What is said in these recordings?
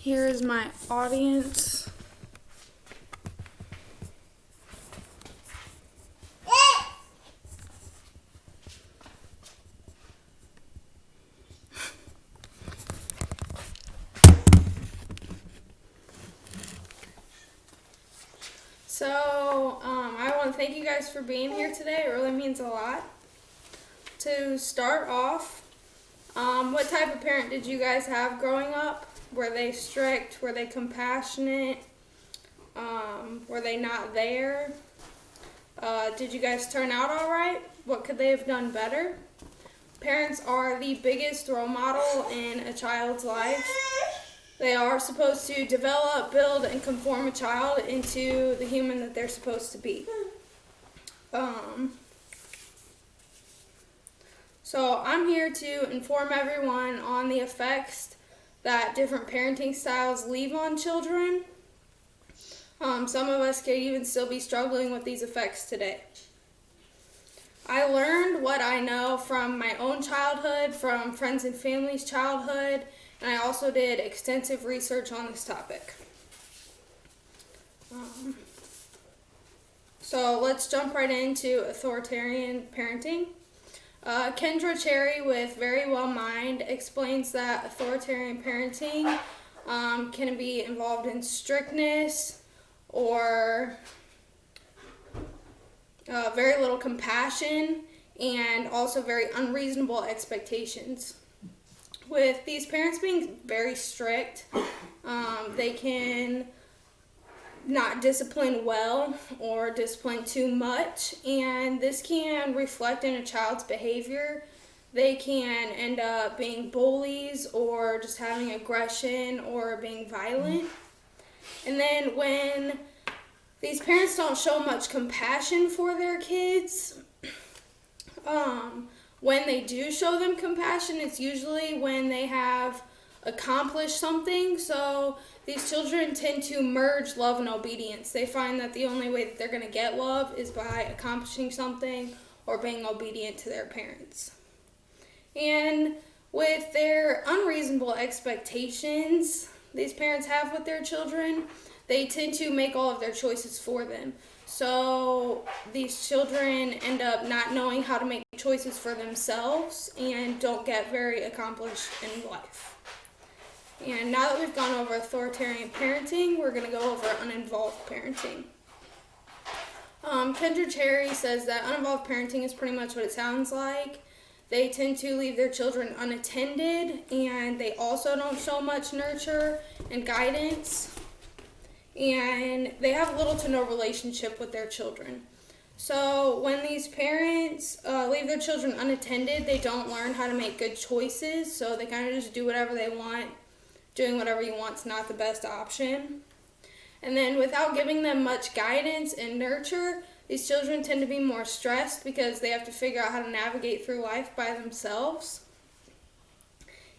Here is my audience. So, I want to thank you guys for being here today. It really means a lot. To start off, what type of parent did you guys have growing up? Were they strict? Were they compassionate? Were they not there? Did you guys turn out all right? What could they have done better? Parents are the biggest role model in a child's life. They are supposed to develop, build, and conform a child into the human that they're supposed to be. So I'm here to inform everyone on the effects that different parenting styles leave on children. Some of us could even still be struggling with these effects today. I learned what I know from my own childhood, from friends and family's childhood, and I also did extensive research on this topic. So let's jump right into authoritarian parenting. Kendra Cherry with Very Well Mind explains that authoritarian parenting can be involved in strictness or very little compassion and also very unreasonable expectations. With these parents being very strict, they can not discipline well or discipline too much, and this can reflect in a child's behavior. They can end up being bullies or just having aggression or being violent. And then when these parents don't show much compassion for their kids, when they do show them compassion, it's usually when they have accomplished something. So these children tend to merge love and obedience. They find that the only way that they're going to get love is by accomplishing something or being obedient to their parents. And with their unreasonable expectations these parents have with their children, they tend to make all of their choices for them. So these children end up not knowing how to make choices for themselves and don't get very accomplished in life. And now that we've gone over authoritarian parenting, we're going to go over uninvolved parenting. Kendra Cherry says that uninvolved parenting is pretty much what it sounds like. They tend to leave their children unattended, and they also don't show much nurture and guidance. And they have little to no relationship with their children. So when these parents leave their children unattended, they don't learn how to make good choices, so they kind of just do whatever they want. Doing whatever you want is not the best option. And then without giving them much guidance and nurture, these children tend to be more stressed because they have to figure out how to navigate through life by themselves.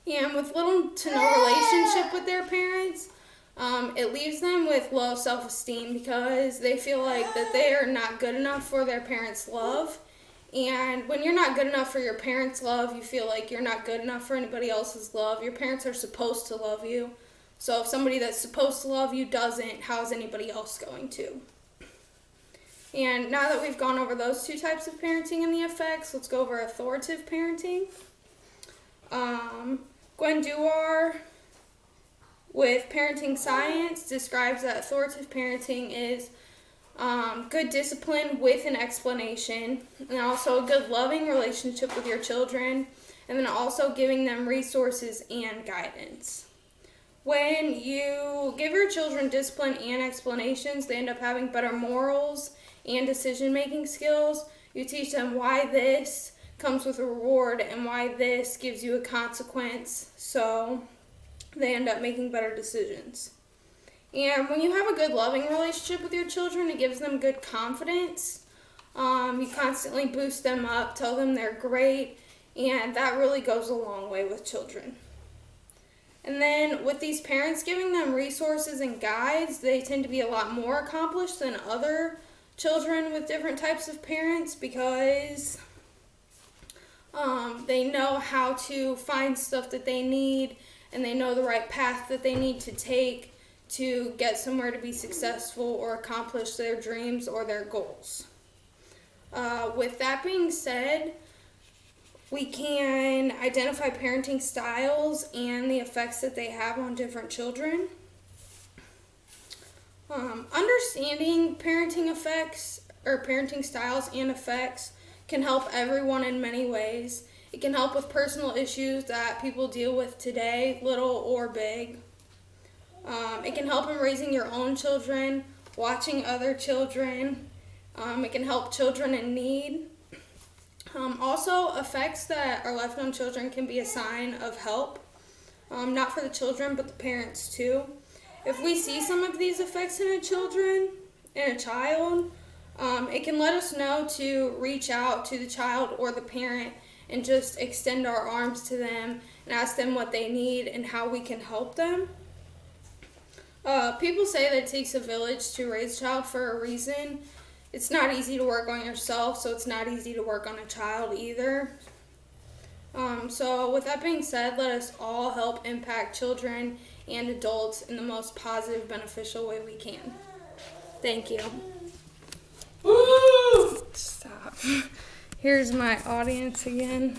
And with little to no relationship with their parents, it leaves them with low self-esteem because they feel like that they are not good enough for their parents' love. And when you're not good enough for your parents' love, you feel like you're not good enough for anybody else's love. Your parents are supposed to love you. So if somebody that's supposed to love you doesn't, how is anybody else going to? And now that we've gone over those two types of parenting and the effects, let's go over authoritative parenting. Gwen Dewar with Parenting Science describes that authoritative parenting is good discipline with an explanation, and also a good loving relationship with your children, and then also giving them resources and guidance. When you give your children discipline and explanations, they end up having better morals and decision-making skills. You teach them why this comes with a reward and why this gives you a consequence, so they end up making better decisions. And when you have a good loving relationship with your children, it gives them good confidence. You constantly boost them up, tell them they're great, and that really goes a long way with children. And then with these parents giving them resources and guides, they tend to be a lot more accomplished than other children with different types of parents because they know how to find stuff that they need and they know the right path that they need to take to get somewhere to be successful or accomplish their dreams or their goals. With that being said, we can identify parenting styles and the effects that they have on different children. Understanding parenting effects or parenting styles and effects can help everyone in many ways. It can help with personal issues that people deal with today, little or big. It can help in raising your own children, watching other children. It can help children in need. Also, effects that are left on children can be a sign of help, not for the children, but the parents too. If we see some of these effects in a child, it can let us know to reach out to the child or the parent and just extend our arms to them and ask them what they need and how we can help them. People say that it takes a village to raise a child for a reason. It's not easy to work on yourself, so it's not easy to work on a child either. So with that being said, let us all help impact children and adults in the most positive, beneficial way we can. Thank you. Woo! Stop. Here's my audience again.